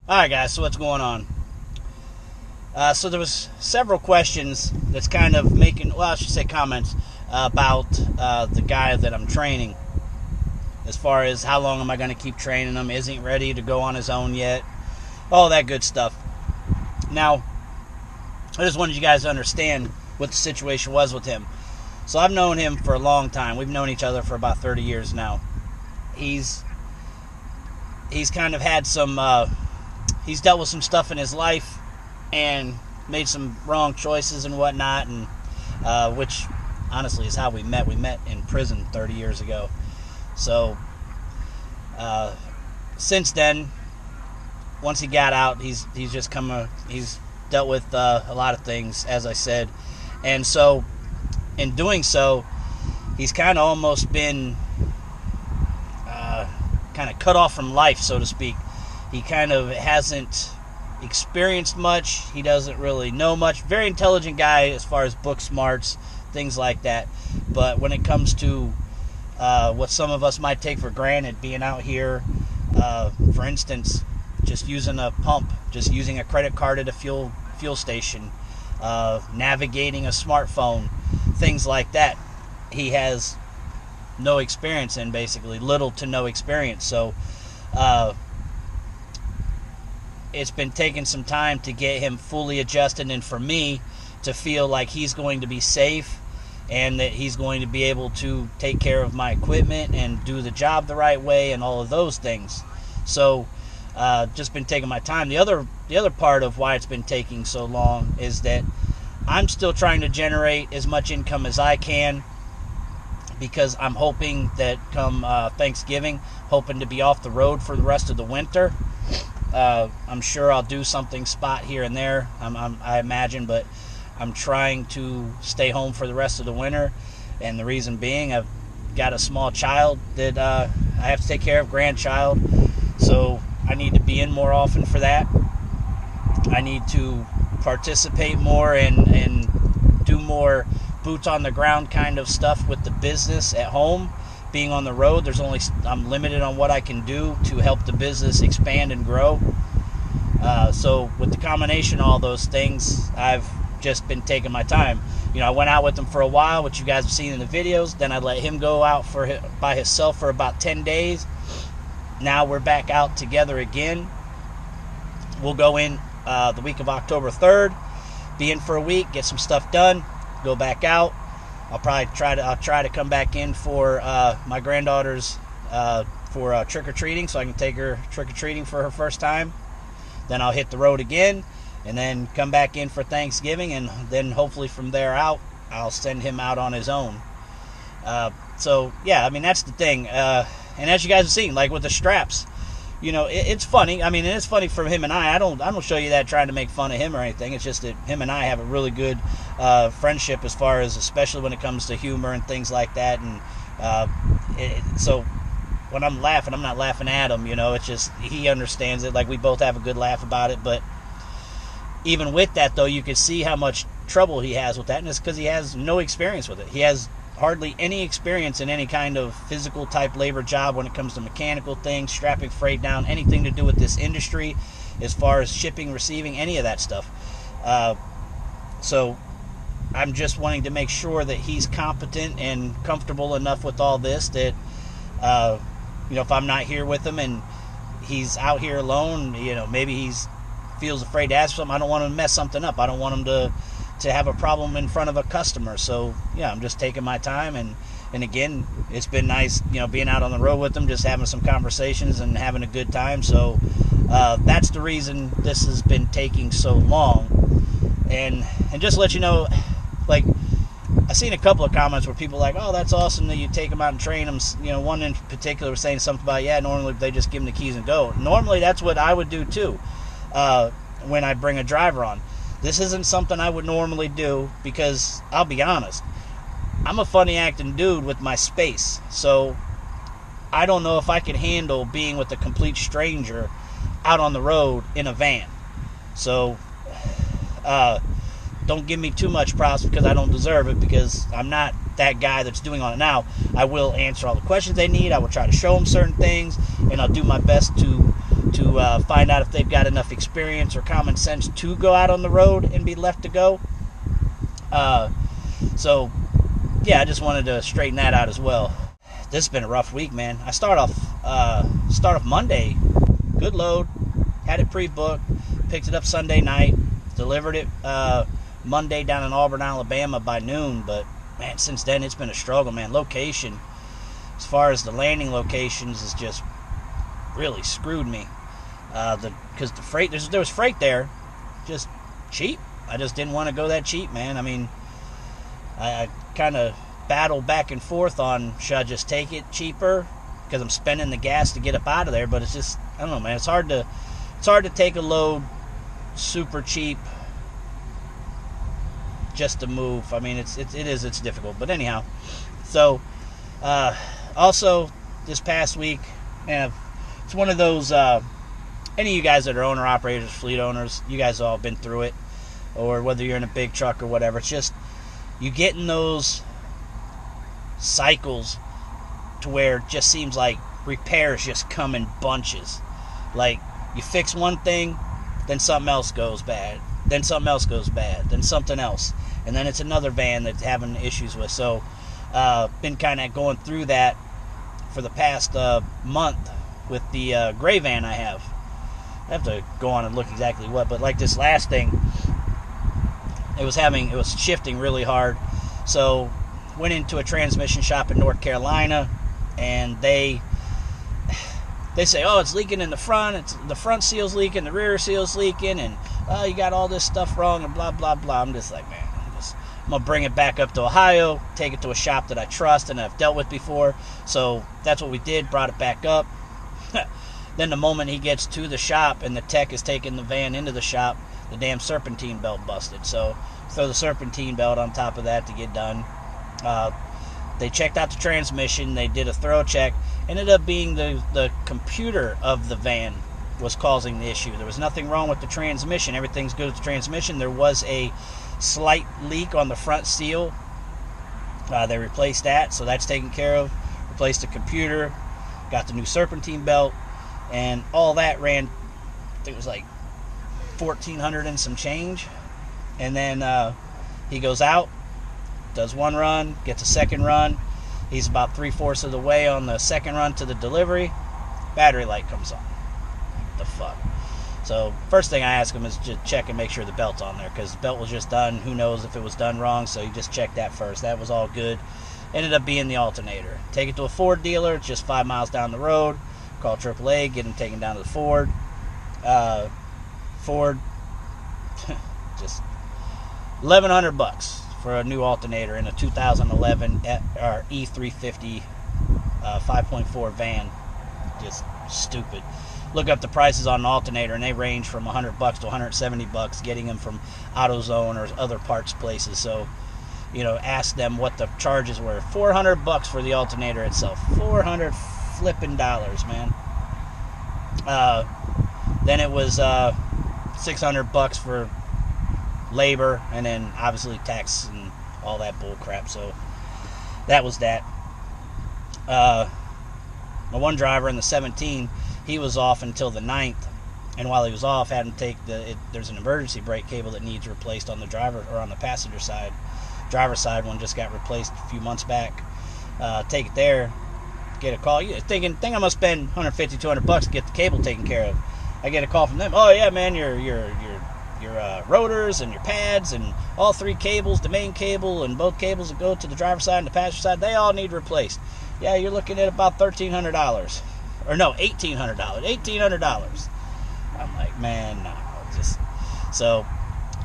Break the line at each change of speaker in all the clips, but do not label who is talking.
Alright guys, so what's going on? So there was several questions that's kind of making, well, I should say comments about the guy that I'm training. As far as how long am I going to keep training him? Isn't he ready to go on his own yet? All that good stuff. Now, I just wanted you guys to understand what the situation was with him. So I've known him for a long time. We've known each other for about 30 years now. He's kind of had some, he's dealt with some stuff in his life and made some wrong choices and whatnot, and which honestly is how we met. We met in prison 30 years ago. So since then, once he got out, he's dealt with a lot of things, as I said, and so in doing so, he's kind of almost been kind of cut off from life, so to speak. He kind of hasn't experienced much. He doesn't really know much. Very intelligent guy as far as book smarts, things like that. But when it comes to what some of us might take for granted, being out here, for instance, just using a pump, just using a credit card at a fuel station, navigating a smartphone, things like that, he has no experience in, basically little to no experience. So it's been taking some time to get him fully adjusted, and for me to feel like he's going to be safe and that he's going to be able to take care of my equipment and do the job the right way and all of those things. So just been taking my time. The other part of why it's been taking so long is that I'm still trying to generate as much income as I can, because I'm hoping that come Thanksgiving, hoping to be off the road for the rest of the winter. I'm sure I'll do something spot here and there, I imagine, but I'm trying to stay home for the rest of the winter. And the reason being, I've got a small child that I have to take care of, grandchild, so I need to be in more often for that. I need to participate more and do more boots on the ground kind of stuff with the business at home. Being on the road, I'm limited on what I can do to help the business expand and grow. So with the combination of all those things, I've just been taking my time. You know, I went out with him for a while, which you guys have seen in the videos. Then I let him go out by himself for about 10 days. Now we're back out together again. We'll go in the week of October 3rd, be in for a week, get some stuff done, go back out. I'll try to come back in for my granddaughter's for trick-or-treating, so I can take her trick-or-treating for her first time. Then I'll hit the road again, and then come back in for Thanksgiving, and then hopefully from there out, I'll send him out on his own. So yeah, I mean, that's the thing. And as you guys have seen, like with the straps, you know, it's funny. I mean, it's funny for him and I don't show you that trying to make fun of him or anything. It's just that him and I have a really good friendship, as far as, especially when it comes to humor and things like that. And so when I'm laughing, I'm not laughing at him, you know. It's just he understands it. Like, we both have a good laugh about it. But even with that, though, you can see how much trouble he has with that, and it's because he has no experience with it. He has hardly any experience in any kind of physical type labor job when it comes to mechanical things, strapping freight down, anything to do with this industry, as far as shipping, receiving, any of that stuff. So I'm just wanting to make sure that he's competent and comfortable enough with all this that, you know, if I'm not here with him and he's out here alone, you know, maybe he's feels afraid to ask for something. I don't want him to mess something up. I don't want him to have a problem in front of a customer. So yeah, I'm just taking my time, and again, it's been nice, you know, being out on the road with them, just having some conversations and having a good time. So that's the reason this has been taking so long. And just to let you know, like, I've seen a couple of comments where people are like, oh, that's awesome that you take them out and train them. You know, one in particular was saying something about, yeah, normally they just give them the keys and go. Normally that's what I would do too when I bring a driver on. This isn't something I would normally do, because I'll be honest, I'm a funny acting dude with my space. So I don't know if I could handle being with a complete stranger out on the road in a van. So don't give me too much props, because I don't deserve it, because I'm not that guy that's doing all it now. I will answer all the questions they need. I will try to show them certain things, and I'll do my best to to find out if they've got enough experience or common sense to go out on the road and be left to go. So yeah, I just wanted to straighten that out as well. This has been a rough week, man. I start off Monday, good load, had it pre-booked, picked it up Sunday night, delivered it Monday down in Auburn, Alabama by noon. But man, since then it's been a struggle, man. Location, as far as the landing locations, is just really screwed me. Because the freight, there was freight there, just cheap. I just didn't want to go that cheap, man. I mean, I kind of battle back and forth on, should I just take it cheaper because I'm spending the gas to get up out of there. But it's just, I don't know, man. It's hard to take a load super cheap just to move. I mean, it's difficult. But anyhow, so also this past week, man, it's one of those. Any of you guys that are owner operators, fleet owners, you guys have all been through it, or whether you're in a big truck or whatever. It's just you get in those cycles to where it just seems like repairs just come in bunches. Like, you fix one thing, then something else goes bad, then something else goes bad, then something else, and then it's another van that's having issues with. So been kind of going through that for the past month with the gray van I have. I have to go on and look exactly what, but like this last thing, it was shifting really hard. So went into a transmission shop in North Carolina, and they say, oh, it's leaking in the front, the front seal's leaking, the rear seal's leaking, and you got all this stuff wrong, and blah blah blah. I'm just like, man, I'm gonna bring it back up to Ohio, take it to a shop that I trust and I've dealt with before. So that's what we did, brought it back up. Then the moment he gets to the shop and the tech is taking the van into the shop, the damn serpentine belt busted. So throw the serpentine belt on top of that to get done. They checked out the transmission. They did a thorough check. Ended up being the computer of the van was causing the issue. There was nothing wrong with the transmission. Everything's good with the transmission. There was a slight leak on the front seal. They replaced that, so that's taken care of. Replaced the computer. Got the new serpentine belt. And all that ran, I think it was like $1,400 and some change. And then he goes out, does one run, gets a second run. He's about 3/4 of the way on the second run to the delivery. Battery light comes on. What the fuck? So first thing I ask him is just check and make sure the belt's on there, because the belt was just done. Who knows if it was done wrong? So you just check that first. That was all good. Ended up being the alternator. Take it to a Ford dealer. It's just 5 miles down the road. Call AAA, get him taken down to the Ford. Ford, just $1,100 for a new alternator in a 2011 E350 5.4 van. Just stupid. Look up the prices on an alternator, and they range from $100 to $170, getting them from AutoZone or other parts places. So, you know, ask them what the charges were. $400 for the alternator itself. $400 flipping dollars, man. Then it was $600 for labor, and then obviously tax and all that bull crap. So that was that. My one driver in the 17, he was off until the 9th, and while he was off, had him take there's an emergency brake cable that needs replaced on the driver or on the passenger side. Driver side one just got replaced a few months back. Take it there, get a call. You think I'm gonna spend $150, $200 to get the cable taken care of. I get a call from them. Oh yeah, man, your rotors and your pads and all three cables, the main cable and both cables that go to the driver's side and the passenger side, they all need replaced. Yeah, you're looking at about $1,300, or no, $1,800. $1,800. I'm like, man, no, just so.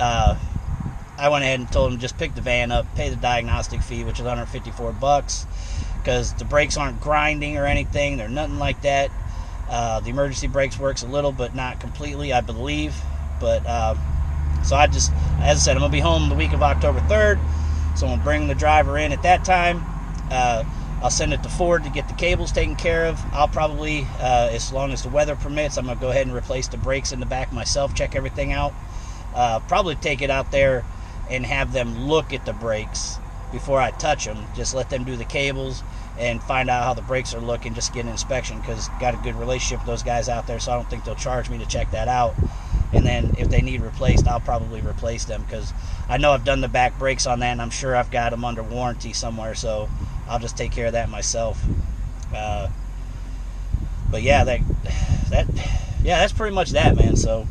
I went ahead and told him just pick the van up, pay the diagnostic fee, which is $154, because the brakes aren't grinding or anything. They're nothing like that. The emergency brakes works a little, but not completely, I believe. But so I just, as I said, I'm gonna be home the week of October 3rd, so I'm gonna bring the driver in at that time. I'll send it to Ford to get the cables taken care of. I'll probably, as long as the weather permits, I'm gonna go ahead and replace the brakes in the back myself, check everything out. Probably take it out there and have them look at the brakes before I touch them. Just let them do the cables and find out how the brakes are looking, just get an inspection, because got a good relationship with those guys out there, so I don't think they'll charge me to check that out. And then if they need replaced, I'll probably replace them, because I know I've done the back brakes on that, and I'm sure I've got them under warranty somewhere, so I'll just take care of that myself. But yeah, that's pretty much that, man. So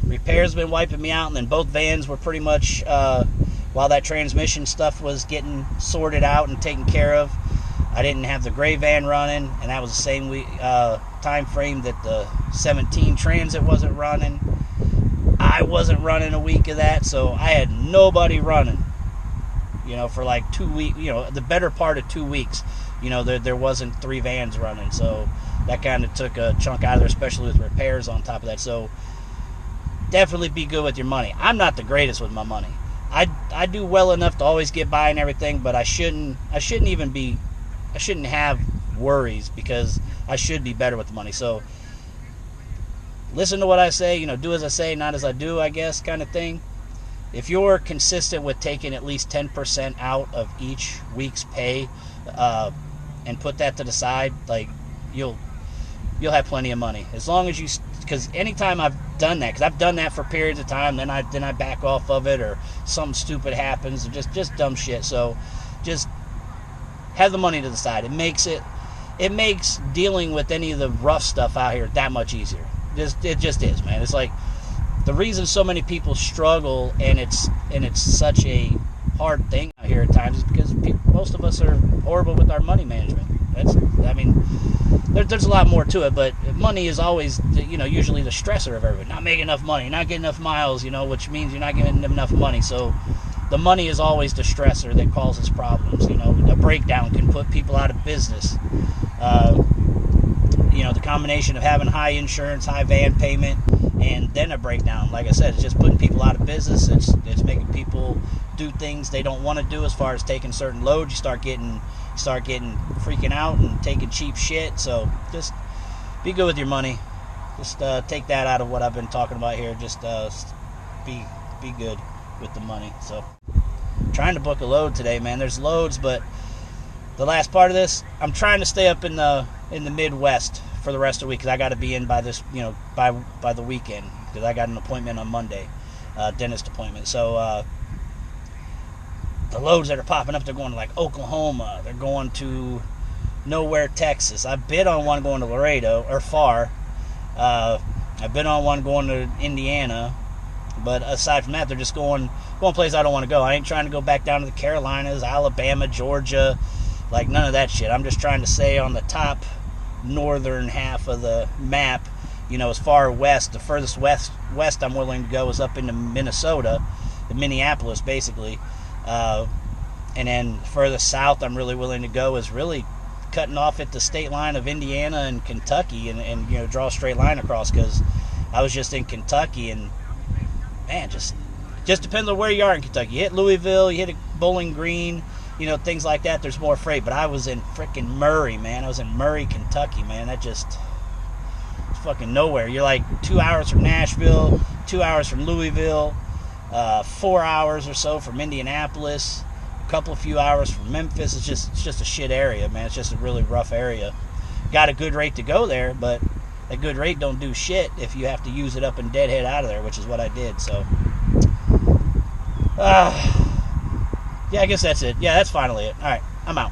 repairs been wiping me out, and then both vans were pretty much, while that transmission stuff was getting sorted out and taken care of, I didn't have the gray van running, and that was the same time frame that the 17 Transit wasn't running. I wasn't running a week of that, so I had nobody running, for like 2 weeks, the better part of 2 weeks, there wasn't 3 vans running, so that kind of took a chunk out of there, especially with repairs on top of that. So definitely be good with your money. I'm not the greatest with my money. I do well enough to always get by and everything, but I shouldn't have worries, because I should be better with the money. So listen to what I say, do as I say, not as I do, I guess, kind of thing. If you're consistent with taking at least 10% out of each week's pay, and put that to the side, like, you'll have plenty of money. As long as you, because anytime I've done that, because I've done that for periods of time, then I back off of it, or something stupid happens, or just dumb shit. So just have the money to the side. It makes dealing with any of the rough stuff out here that much easier. It just is, man. It's like the reason so many people struggle, and it's such a hard thing out here at times, is because most of us are horrible with our money management. There's a lot more to it, but money is always, usually the stressor of everything. Not making enough money, not getting enough miles, which means you're not getting enough money. So the money is always the stressor that causes problems. A breakdown can put people out of business. The combination of having high insurance, high van payment, and then a breakdown, like I said, it's just putting people out of business. It's making people do things they don't want to do, as far as taking certain loads. You start getting freaking out and taking cheap shit. So just be good with your money. Just take that out of what I've been talking about here. Just be good with the money. So trying to book a load today, man. There's loads, but the last part of this, I'm trying to stay up in the Midwest for the rest of the week, because I got to be in by this, by the weekend, because I got an appointment on Monday, dentist appointment. So the loads that are popping up, they're going to like Oklahoma, they're going to nowhere, Texas. I bid on one going to Laredo, or far. I bid on one going to Indiana, but aside from that, they're just going places I don't want to go. I ain't trying to go back down to the Carolinas, Alabama, Georgia, like none of that shit. I'm just trying to stay on the top northern half of the map, as far west. The furthest west I'm willing to go is up into Minnesota, Minneapolis, basically. And then furthest south I'm really willing to go is really cutting off at the state line of Indiana and Kentucky, and draw a straight line across, because I was just in Kentucky, and man, just depends on where you are in Kentucky. You hit Louisville, you hit Bowling Green, things like that, there's more freight. But I was in freaking Murray, man. I was in Murray, Kentucky, man. That just, it's fucking nowhere. You're like 2 hours from Nashville, 2 hours from Louisville, 4 hours or so from Indianapolis, a few hours from Memphis. It's just a shit area, man. It's just a really rough area. Got a good rate to go there, but that good rate don't do shit if you have to use it up and deadhead out of there, which is what I did. So yeah, I guess that's it. Yeah, that's finally it. All right, I'm out.